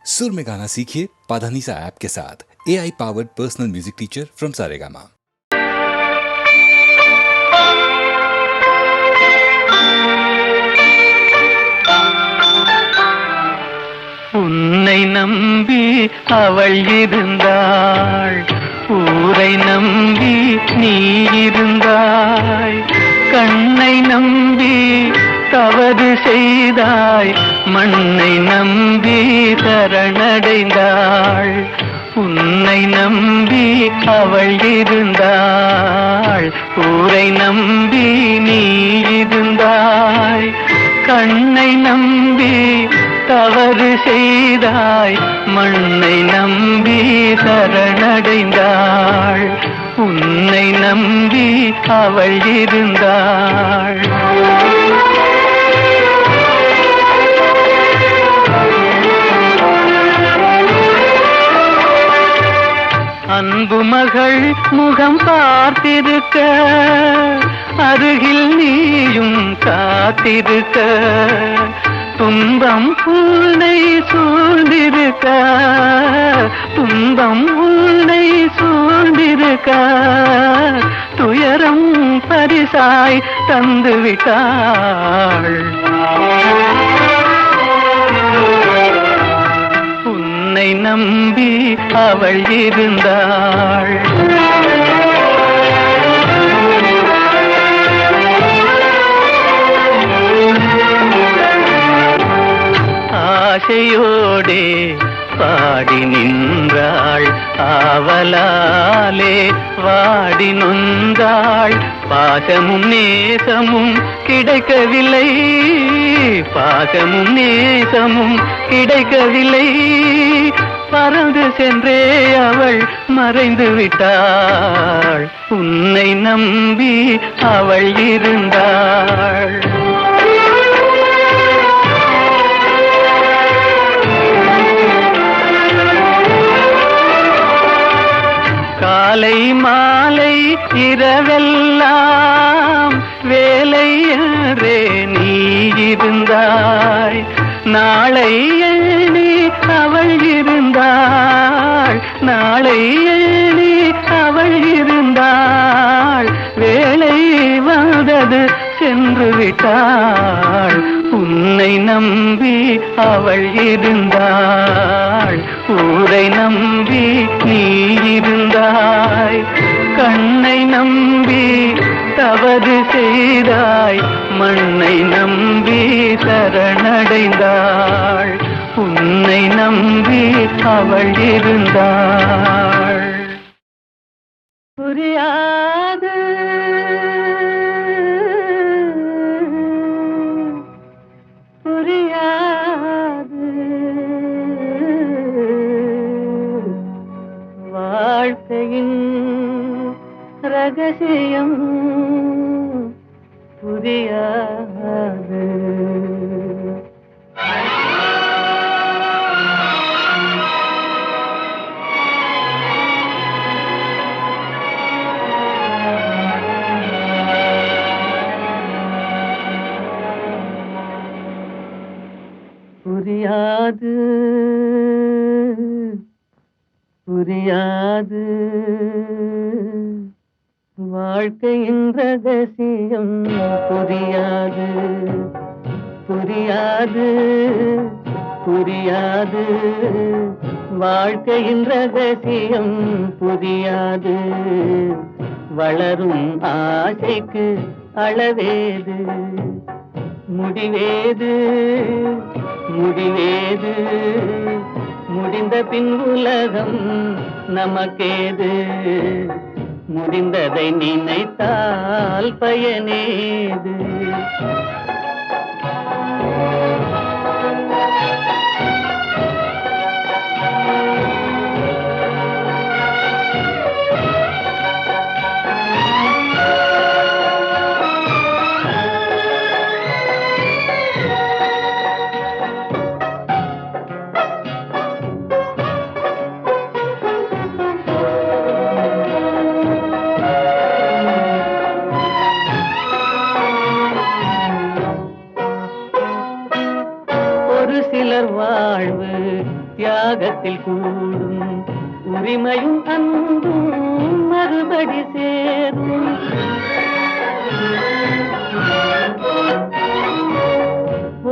सुर में गाना सीखिए पाधानीसा ऐप के साथ। AI powered personal music teacher from Saregama. உன்னை நம்பி அவள் இருந்தாள், ஊரை நம்பி நீ இருந்தாய். கண்ணை நம்பி தவறு செய்தாய், மண்ணை நம்பி சரணடைந்தாள். உன்னை நம்பி அவள் இருந்தாள், ஊரை நம்பி நீ இருந்தாய். கண்ணை நம்பி தவறு செய்தாய், மண்ணை நம்பி சரணடைந்தாள். உன்னை நம்பி அவள் இருந்தாள். அன்பு மகள் முகம் பார்த்திருக்க, அருகில் நீயும் காத்திருக்க. துன்பம் உன்னை சூழ்ந்திருக்க, துன்பம் உன்னை சூழ்ந்திருக்க. துயரம் பரிசாய் தந்துவிட்டாள். உன்னை நம்பி அவள் இருந்தாள். ஆசையோடே பாடி நின்றாள், ஆவலாலே வாடி நொந்தாள். பாசமும் நேசமும் கிடைக்கவில்லை, பாசமும் நேசமும் கிடைக்கவில்லை. பறந்து சென்றே அவள் மறைந்து விட்டாள். உன்னை நம்பி அவள் இருந்தாள். காலை மாலை இரவெல்லாம் வேலை என்றே நீ இருந்தாய். நாளை எண்ணி அவள் இருந்தாள், நாளை எண்ணி அவள் இருந்தாள். வேலை வந்தது சென்று விட்டாள். உன்னை நம்பி அவள் இருந்தாள், ஊரை நம்பி நீ இருந்தாய். கண்ணை நம்பி தவறு செய்தாய், மண்ணை நம்பி சரணடைந்தாள். உன்னை நம்பி அவள் இருந்தாள். புரியாது புரியாது வாழ்க்கையின் ரகசியம் புரியாது. புரியாது புரியாது வாழ்க்கையின் ரகசியம் புரியாது. புரியாது புரியாது வாழ்க்கையின் ரகசியம் புரியாது. வளரும் ஆசைக்கு அளவேது, முடிவேது முடிவேது. முடிந்த பின் உலகம் நமக்கேது, முடிந்ததை நினைத்தால் பயனேது. தியாகத்தில் கூடும் உரிமையும் அன்பும் மறுபடி சேரும்.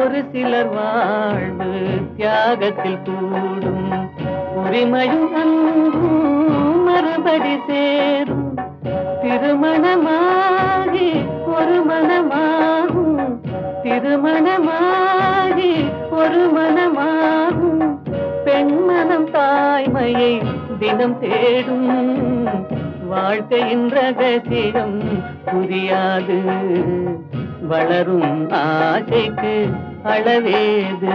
ஒரு சிலர் வாழ்வு தியாகத்தில் கூடும் உரிமையும் அன்பும் மறுபடி சேரும். திருமணமாகி ஒரு மனமாகும், திருமணமாகி ஒரு மனமாகும். பெண்மனம் தாய்மையை தினம் தேடும். வாழ்க்கையின் ரகசியம் புரியாது. வளரும் ஆசைக்கு அளவேது.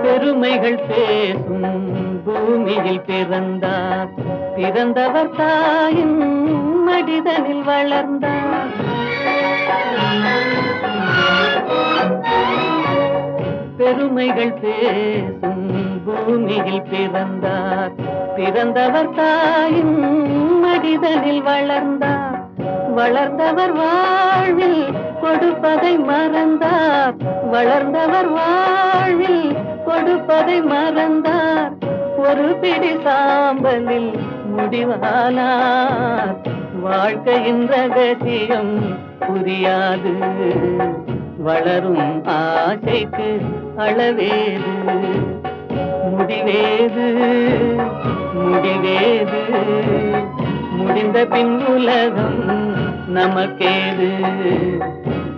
பெருமைகள் பேசும் பூமியில் பிறந்தார். பிறந்தவர் தாயின் மடிதனில் வளர்ந்தார். பெருமைகள் பேசும் பூமியில் பிறந்தார். பிறந்தவர் தாயின் மடிதனில் வளர்ந்தார். வளர்ந்தவர் வாழ்வில் கொடுப்பதை மறந்தார். வளர்ந்தவர் வாழ்வில் கொடுப்பதை மறந்தார். ஒரு பிடி சாம்பலில் முடிவானார். வாழ்க்கையின் ரகசியம் புரியாது. வளரும் ஆசைக்கு அளவேது. முடிவேது முடிவேது. முடிந்த பின் உலகம் நமக்கேது.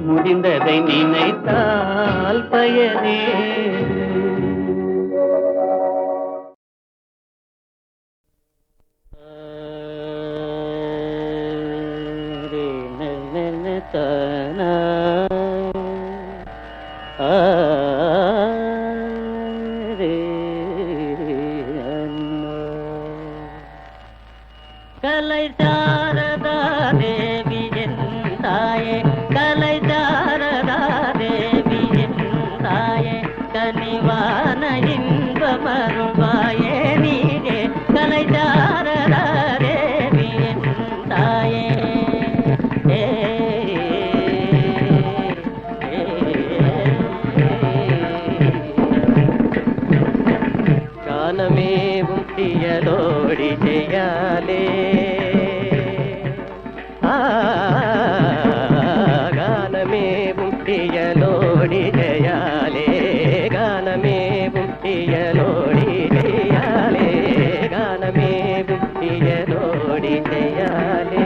முடிந்ததை நினைத்தால் பயனேது. கலை சாரதா தேவி என் தாயே, கலை சாரதா தேவி என் தாயே, கனிவான இன்பமருள்வாயே நீயே, கலை சாரதா தேவி என் தாயே. காலமேவும் தியலோடி செய்யாலே, காலமேவும் தியலோடி செய்யாலே, காலமேவும் தியலோடி செய்யாலே, காலமேவும் தியலோடி செய்யாலே.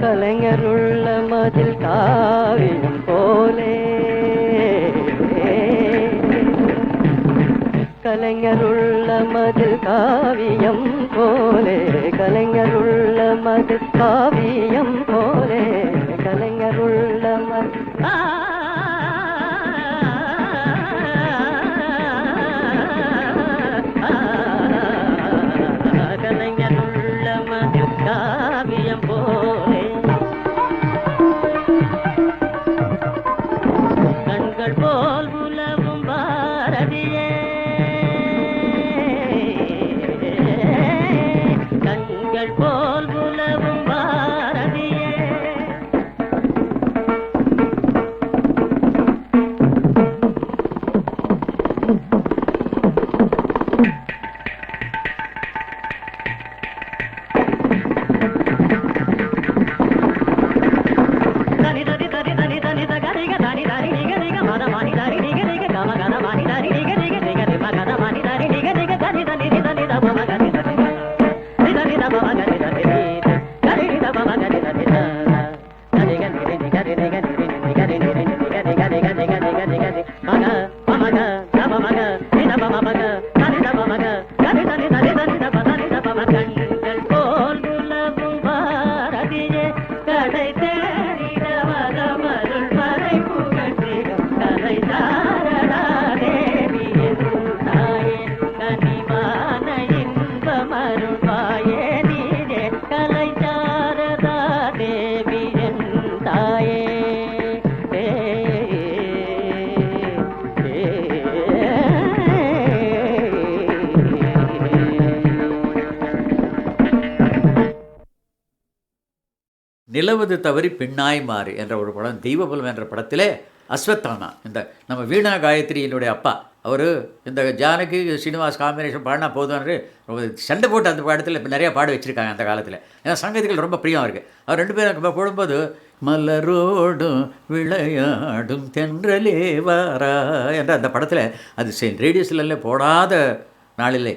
கலைஞருள்ள மதில் காவியம் போலே, கலைஞருள்ள மதில் காவியம் போலே, கலைஞருள்ள மதில் காவியம் போலே, கலைஞருள்ள மதில் கலைஞருள்ள மதில் காவியம் போலே. கண்கள் போல் உலவும் பாரதியே, கண்கள் போல் உலவும் பாரதியே. கண்கள் போல் உலவும் பாரதியே கடை தேடிட வரமருள் மறை புகழ்ந்திடும் கலை சாரடா தேவியின் தாயே கனிமான இன்பமருள்வாயே நீரே கலை சாரதா தேவியின் தாயே. நிலவது தவறி பெண்ணாய் மாறு என்ற ஒரு படம், தெய்வபலம் என்ற படத்திலே அஸ்வத்தானா, இந்த நம்ம வீணா காயத்ரியினுடைய அப்பா, அவர் இந்த ஜானகி ஸ்ரீனிவாஸ் காம்பினேஷன் பாடினா போதும்னு சண்டை போட்டு அந்த படத்தில் இப்போ நிறையா பாட வச்சுருக்காங்க அந்த காலத்தில். ஏன்னா சங்கீதங்கள் ரொம்ப பிரியம் இருக்குது. அவர் ரெண்டு பேரும் போடும்போது மலரோடும் விளையாடும் தென்றலே வாரா என்ற அந்த படத்தில் அது ரேடியோஸ்ல போடாத நாளிலே.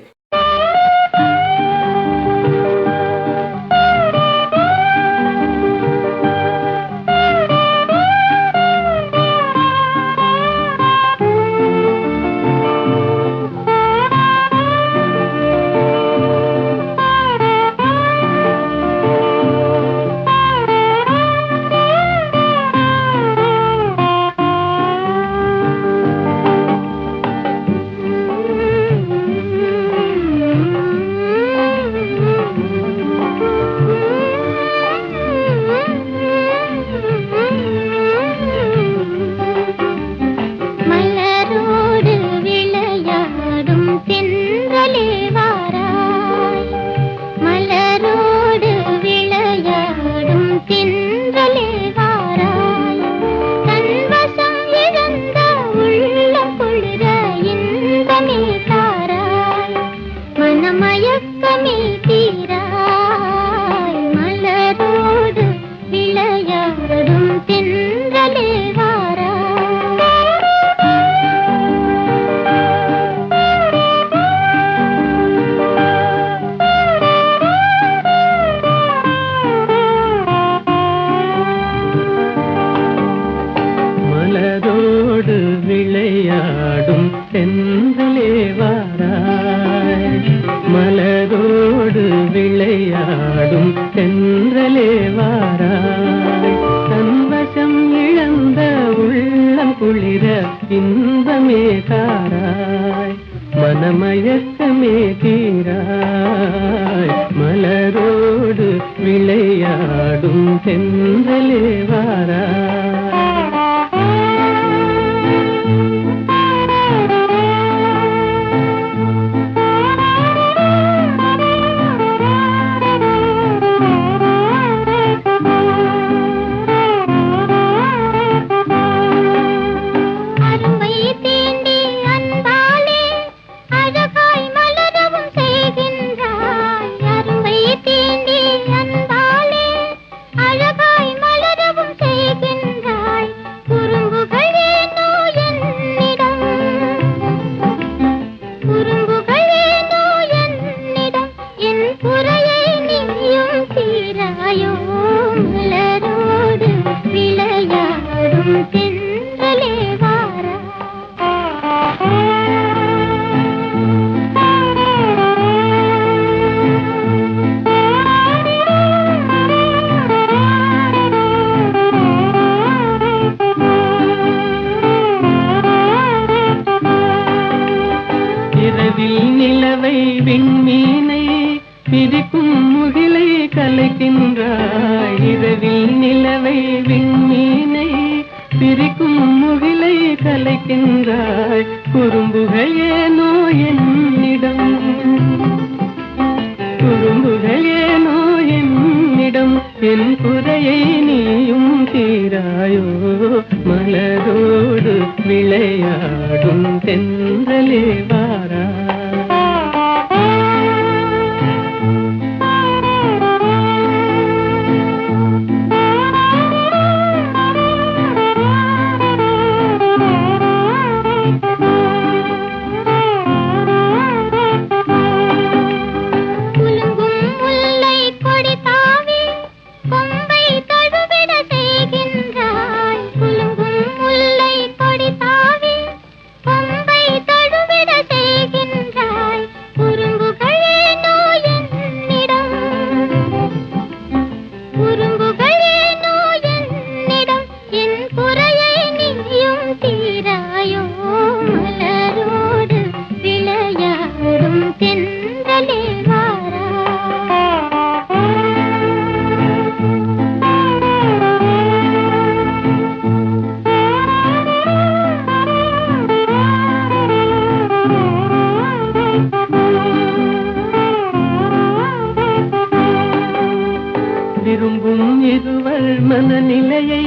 மனநிலையை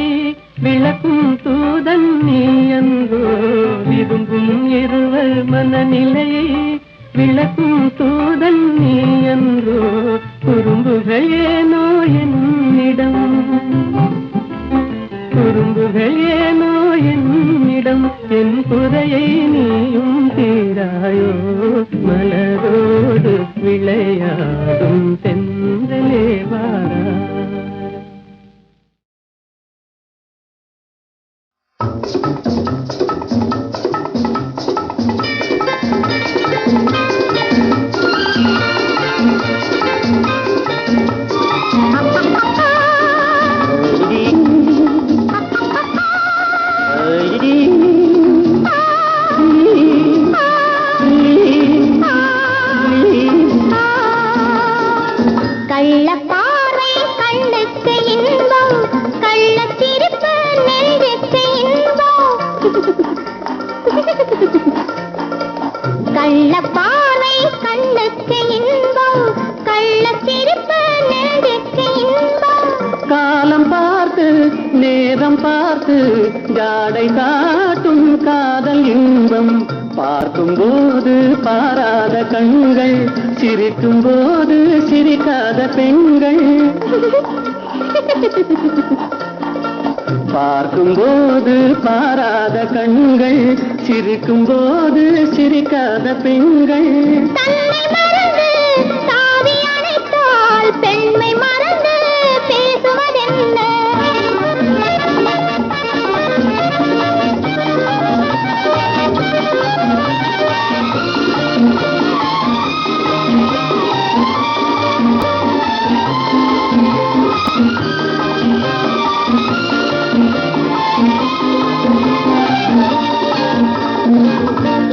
விளக்கும் தூதன் நீ அன்போ. விரும்பும் இருவர் மனநிலையை விளக்கும் தூதன் நீ அன்போ. குறும்புகள் ஏனோ என்னிடம், குறும்புகள் ஏனோ என்னிடம், என் குறையை நீயும் தீராயோ. மலரோடு விளையாடும் தென்றலே வாரா. காலம் பார்த்து நேரம் பார்த்து ஜாடை காட்டும் காதல் இன்பம். பார்க்கும் போது பாராத கண்கள், சிரிக்கும் போது சிரிக்காத பெண்கள். பார்க்கும் போது பாராத கண்கள், சிரிக்கும் போது சிரிக்காத பெண்கள். பெண்மை மறந்து பேசுவதென்ன?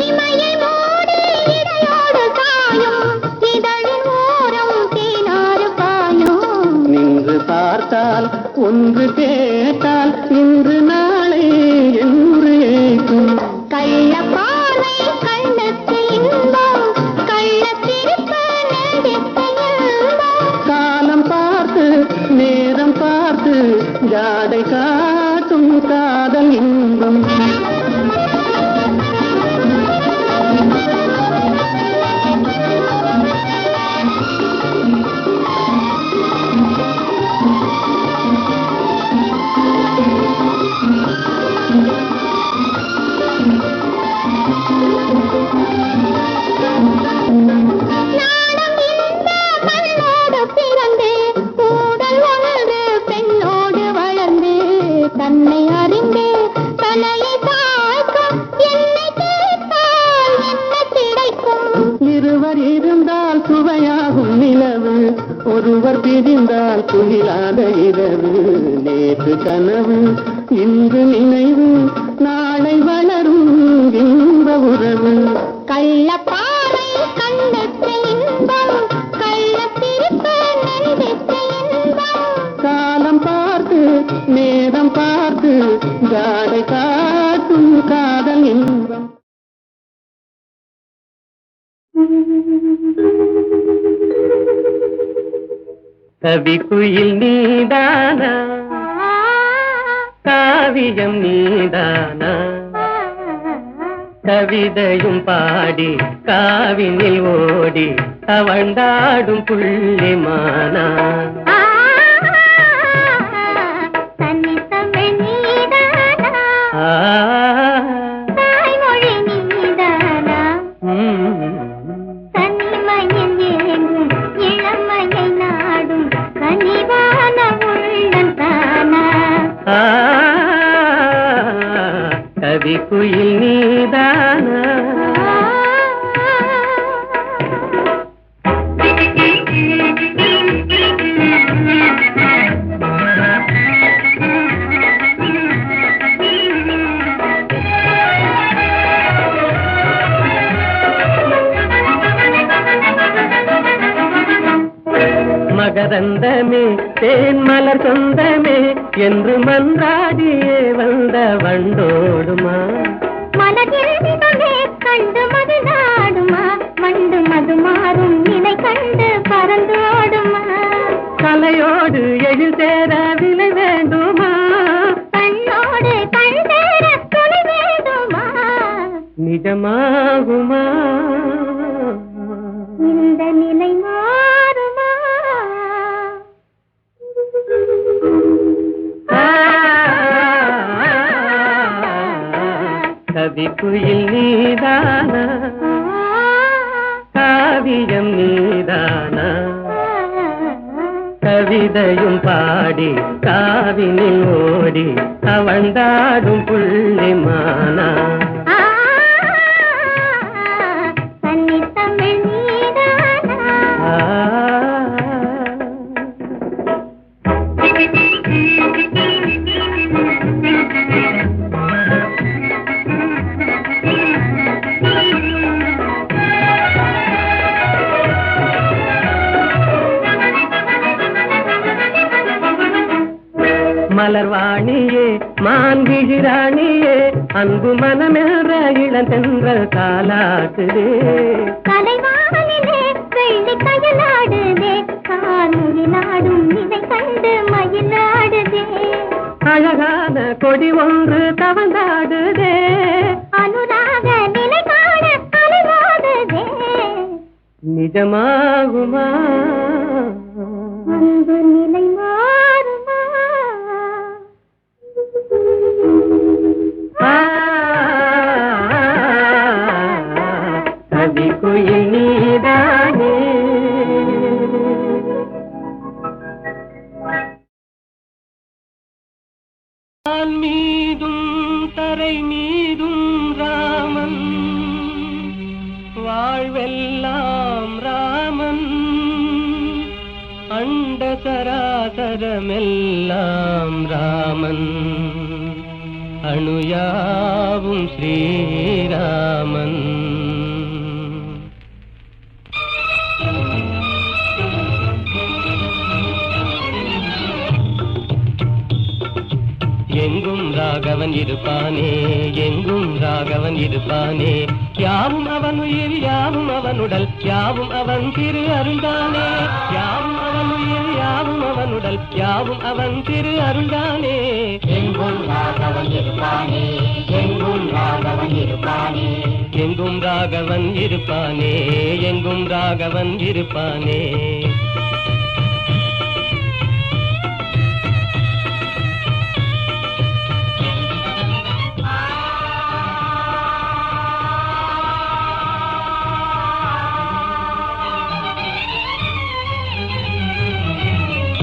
இமையை மூடி இடையோடு சாயும் இதழின் ஓரம் தேனாறு பாயும். நின்று பார்த்தால் ஒன்று கேட்டால் இன்று நாளை என்று ஏற்றும். கள்ள பார்வை கண்ணுக்கு இன்பம், கள்ள சிரிப்பு நெஞ்சுக்கு இன்பம். காலம் பார்த்து நேரம் பார்த்து ஜாடை காட்டும் காதல் இன்பம். தன்னை அறிந்து தலையை தாழ்க்கும் என்னை கேட்டால் என்ன கிடைக்கும்? இருவர் இருந்தால் சுவையாகும் நிலவு, ஒருவர் பிரிந்தால் துயிலாத இரவு. நேற்று கனவு இன்று நினைவு, நாளை வளரும் இன்ப உறவு. கள்ள பாறை கண்ணுக்கு இன்பம், கள்ள சிரிப்பு நெஞ்சுக்கு இன்பம். காலம் பார்த்து நேரம் பார்த்து ஜாடை காட்டும் காதல் இன்பம். கவிக்குயில் நீதானா, காவியம் நீதானா, கவிதையும் பாடி காவினில் ஓடி தவழ்ந்தாடும் புள்ளிமானா. தாய்மொழி நீதானா, தனிமையில் ஏங்கும் இளமையை நாடும் கனிவான உள்ளம் தானா. கவிக்குயில் நீதானா. மகரந்தமே தேன் மலர் சொந்தமே என்று மன்றாடியே வந்த வண்டோடுமா. மலர்ந்தமே கண்டு மது நாடுமா, மண்டு மது மாறும் நிலை கண்டு பறந்தோடுமா. கலையோடு எழில் சேர விலை வேண்டும், கவிக்குயில் நீதானா, காவியம் நீதானா, கவிதையும் பாடி காவினில் ஓடி அவண்டாடும் புள்ளிமானா. கன்னித்தமிழ் நீதானா. மலர்வாணியே மான்விழிராணியே அன்பு மனமென்ற இளந்தென்றல் காலாட்டுதே. கலைவானிலே வெள்ளி கயலாடுதே, கார்முகிலாடும் இதை கண்டு மயிலாடுதே. அழகான கொடி ஒன்று தவந்தாடுதே, அனுராக நிலை காண அலைவாடுதே. நிஜமாகுமா அன்பு நிலை மாறுமா? கவிக்குயில் நீதானே. வான் மீதும் தரை மீதும் ராமன், வாழ்வெல்லாம் ராமன், அண்ட சராசரமெல்லாம் ராமன், அணுயாவும் ஸ்ரீராமன். எங்கும் ராகவன் இருப்பானே, எங்கும் ராகவன் இருப்பானே, யாவும் அவன் உயிர் யாவும் அவனுடல் யாவும் அவன் திரு அருள்தானே. யாவும் அவன் உயிர் யாவும் அவனுடல் யாவும் அவன் திரு அருள்தானே. எங்கும் ராகவன் இருப்பானே, எங்கும் ராகவன் இருப்பானே. எங்கும் ராகவன் இருப்பானே, எங்கும் ராகவன் இருப்பானே.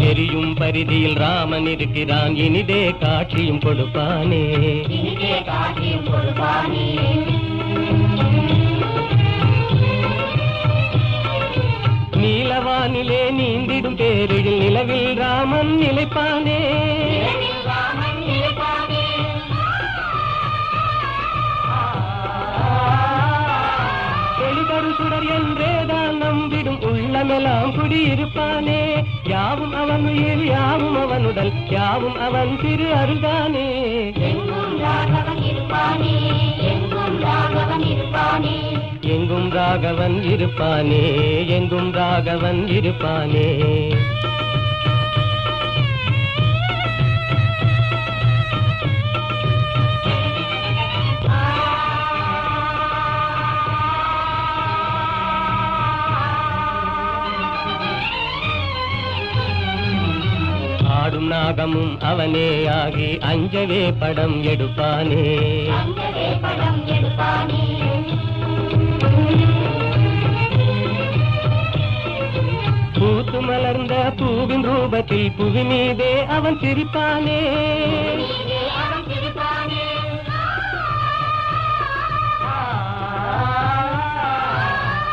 எரியும் பரிதியில் ராமன் இருக்கிறான், இனிதே காட்சியும் கொடுப்பானே. நீலவானிலே நீந்திடும் பேரில் நிலவில் ராமன் நிலைப்பானே. ஒளிதரு சுடர் என்றேதான் நம்பிடும் உள்ளமெல்லாம் குடியிருப்பானே. யாவும் அவன் உயிர் யாவும் அவனுடல் யாவும் அவன் திரு அருள்தானே. எங்கும் ராகவன் இருப்பானே, எங்கும் ராகவன் இருப்பானே. எங்கும் ராகவன் இருப்பானே, எங்கும் ராகவன் இருப்பானே. ஆடும் நாகமும் அவனே ஆகி அஞ்சவே படம் எடுப்பானே. பூத்து மலர்ந்த பூவின் ரூபத்தில் புவி மீதே அவன் சிரிப்பானே.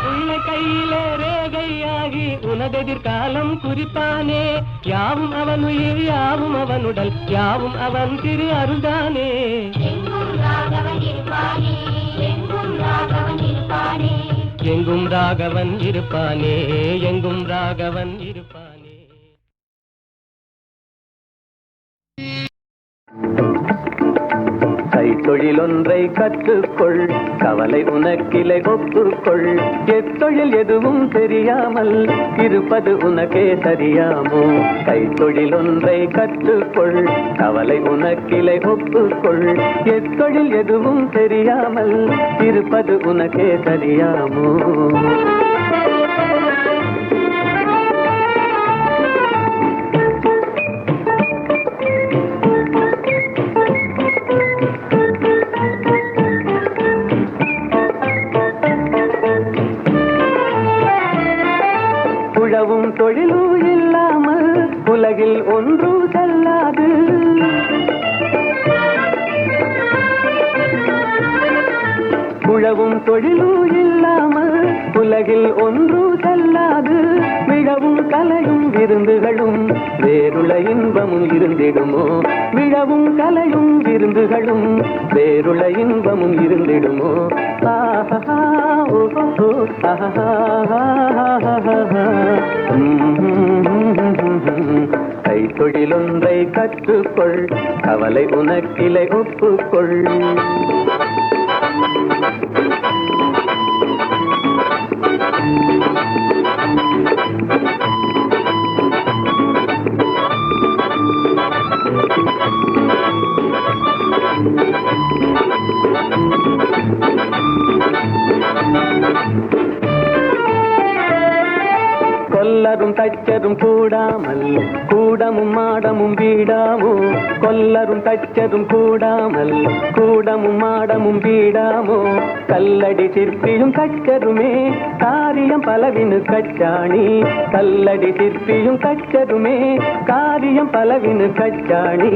உன்னை கையிலே ரேகையாகி உனதெதிர்காலம் குறிப்பானே. யாவும் அவன் உயிர் யாவும் அவனுடல் யாவும் அவன் திரு அருள்தானே. எங்கும் ராகவன் இருப்பானே, எங்கும் ராகவன் இருப்பானே. எங்கும் ராகவன் இருப்பானே, எங்கும் ராகவன் இருப்பானே. கைத்தொழில் ஒன்றை கற்றுக்கொள், கவலை உனக்கிலை ஒப்புக்கொள். எத்தொழில் எதுவும் தெரியாமல் இருப்பது உனக்கே சரியாமோ? கைத்தொழில் ஒன்றை கற்றுக்கொள், கவலை உனக்கிலை ஒப்புக்கொள். எத்தொழில் எதுவும் தெரியாமல் இருப்பது உனக்கே சரியாமோ? விழவும் தொழிலும் இல்லாமல் உலகில் ஒன்றும் செல்லாது. உழவும் தொழிலும் இல்லாமல் உலகில் ஒன்றும் செல்லாது. விழவும் கலையும் விருந்துகளும் வேறுள்ள இன்பமும் இருந்திடுமோ. விழவும் கலையும் விருந்துகளும் வேறுள்ள இன்பமும் இருந்திடுமோ. ஆஹா ஓஹோ ஆஹா. கைத்தொழிலொன்றை கற்றுக்கொள், கவலை உனக்கிலை ஒப்புக்கொள். கொல்லரும் தச்சரும் கூடாமல் கூடமும் மாடமும் வீடாமோ. கொல்லரும் தச்சரும் கூடாமல் கூடமும் மாடமும் வீடாமோ. கல்லடி சிற்பியும் தச்சருமே காரியம் பலவினு கச்சாணி. கல்லடி சிற்பியும் தச்சருமே காரியம் பலவினு கச்சாணி.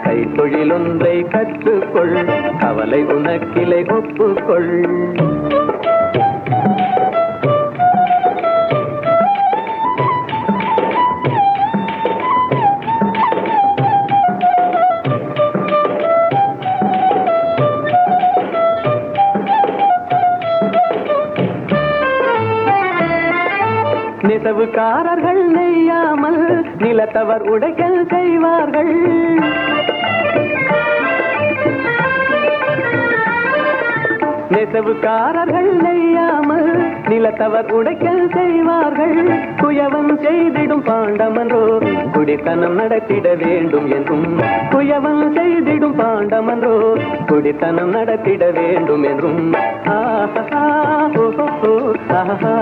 கைத்தொழிலொன்றை கற்றுக்கொள், கவலை உனக்கிலை ஒப்புக்கொள். நெசவுக்காரர்கள் நெய்யாமல் நிலத்தவர் உடைக்கல் செய்வார்கள். நெசவுக்காரர்கள் நெய்யாமல் நிலத்தவர் உடைக்கல் செய்வார்கள். குயவன் செய்திடும் பாண்டமன்றோ குடித்தனம் நடத்திட வேண்டும் என்றும். குயவன் செய்திடும் பாண்டமன்றோ குடித்தனம் நடத்திட வேண்டும் என்றும். ஆஹா ஓஹோ ஆஹா.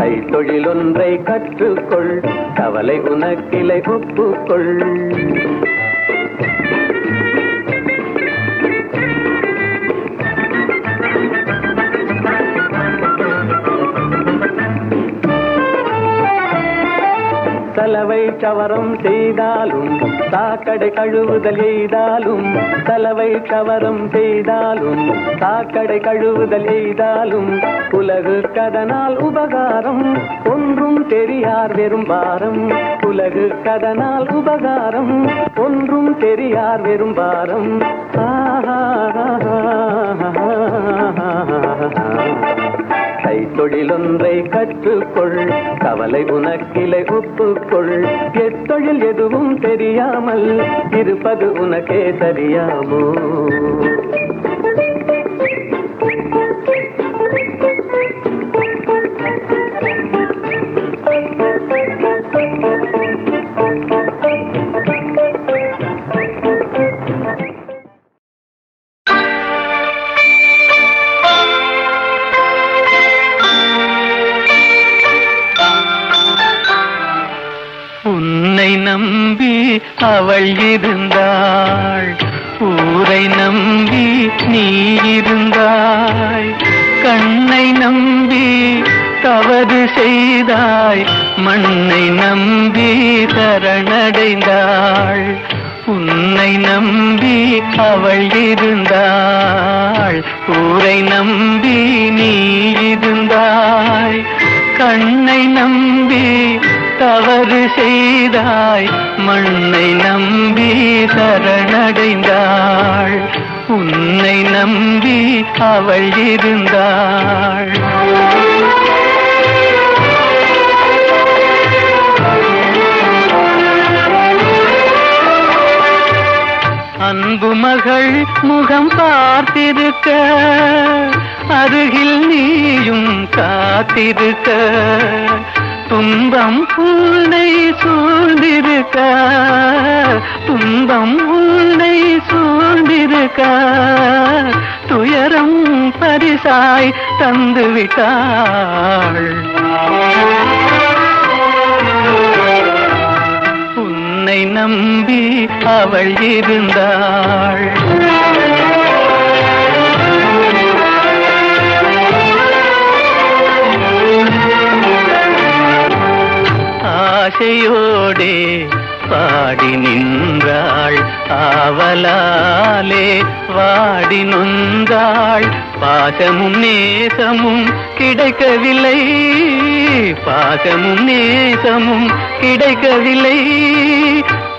கைத்தொழிலொன்றை கற்றுக்கொள், கவலை உனக்கிலை ஒப்புக்கொள். சலவை சவரம் செய்தாலும் சாக்கடை கழுவுதல் எய்தாலும். சலவை சவரம் செய்தாலும் சாக்கடை கழுவுதல் எய்தாலும். உலகு கதனால் உபகாரம் ஒன்றும் தெரியார் வெறும் பாரம். உலகு கதனால் உபகாரம் ஒன்றும் தெரியார் வெறும் பாரம். கைத்தொழிலொன்றை கற்றுக்கொள், கவலை உனக்கிலை ஒப்புக்கொள். எத்தொழில் எதுவும் தெரியாமல் இருப்பது உனக்கே தெரியாமோ. உன்னை நம்பி அவள் இருந்தாள், ஊரை நம்பி நீ இருந்தாய். கண்ணை நம்பி தவறு செய்தாய், மண்ணை நம்பி சரணடைந்தாள். உன்னை நம்பி அவள் இருந்தாள், ஊரை நம்பி நீ இருந்தாய். கண்ணை நம்பி தவறு செய்தாய், மண்ணை நம்பி சரணடைந்தாள். உன்னை நம்பி அவள் இருந்தாள். அன்பு மகள் முகம் பார்த்திருக்க, அருகில் நீயும் காத்திருக்க. துன்பம் உன்னை சூழ்ந்திருக்க, துன்பம் உன்னை சூழ்ந்திருக்க. துயரம் பரிசாய் தந்துவிட்டாள். உன்னை உன்னை நம்பி அவள் இருந்தாள். ஆசையோடே பாடி நின்றாள், ஆவலாலே வாடி நொந்தாள். பாசமும் நேசமும் கிடைக்கவில்லை, பாசமும் நேசமும் கிடைக்கவில்லை.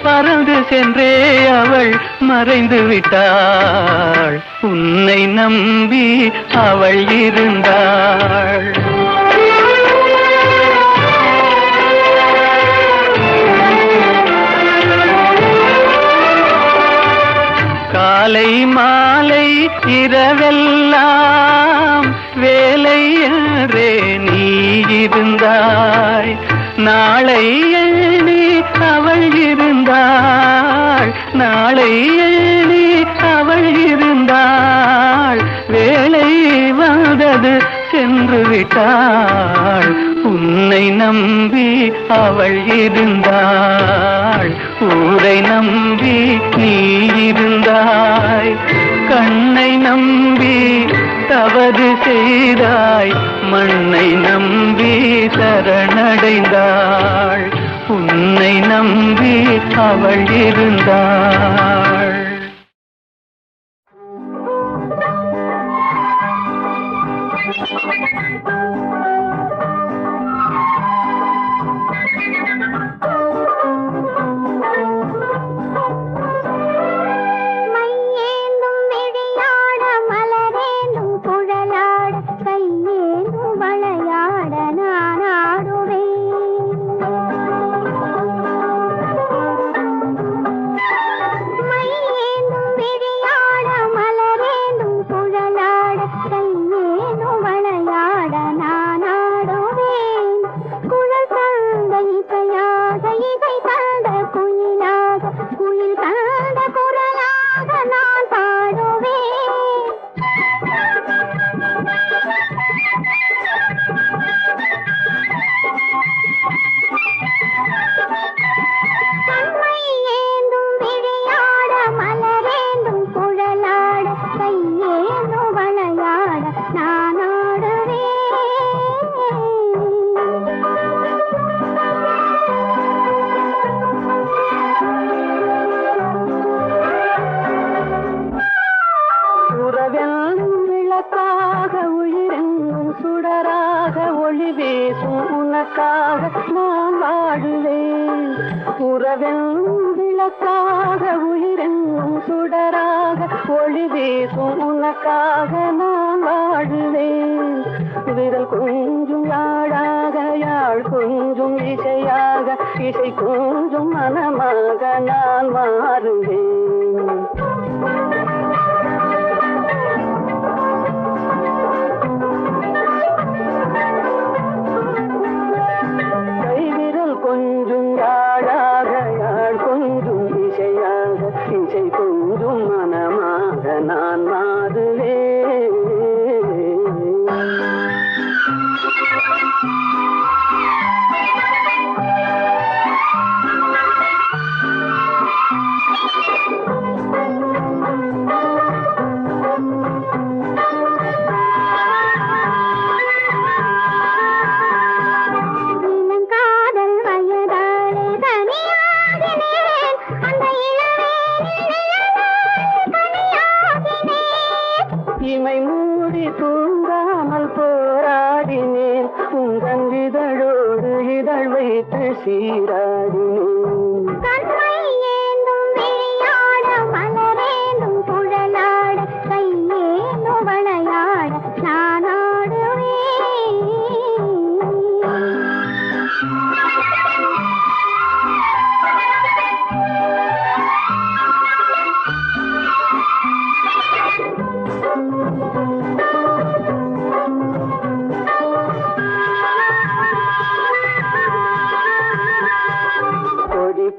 பறந்து சென்றே அவள் மறைந்து விட்டாள், உன்னை நம்பி அவள் இருந்தாள். காலை மாலை இரவெல்லாம் வேலை என்றே நீ இருந்தாய். நாளை எண்ணி அவள் இருந்தாள், நாளை எண்ணி அவள் இருந்தாள். வேலை வந்தது சென்று விட்டாள், உன்னை நம்பி அவள் இருந்தாள். ஊரை நம்பி நீ இருந்தாய், கண்ணை நம்பி தவறு செய்தாய். மண்ணை நம்பி சரணடைந்தாள், உன்னை நம்பி அவள் இருந்தாள். நான் வாழுவேன், உறவென்னும் விளக்காக உயிரென்னும் சுடராக ஒளி வீசும் உனக்காக நான் வாழுவேன். விரல் கொஞ்சும் யாழாக, யாழ் கொஞ்சும் இசையாக, இசை கொஞ்சும் மனமாக நான் மாறுவேன். கொஞ்சும் யாழாக, யாழ் கொஞ்சும் இசையாக, இசை கொஞ்சும் மனமாக நான் மாறுவேன். இமை மூடி தூங்காமல் போராடினேன், உங்கள் இதழோடு இதழ் வைத்து சீராடினேன்.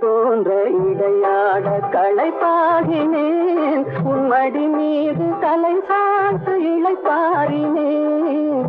போன்ற இடையாட களைப்பாகினேன், உன்மடி மீது தலை சாத்து இளைப்பாரினேன்.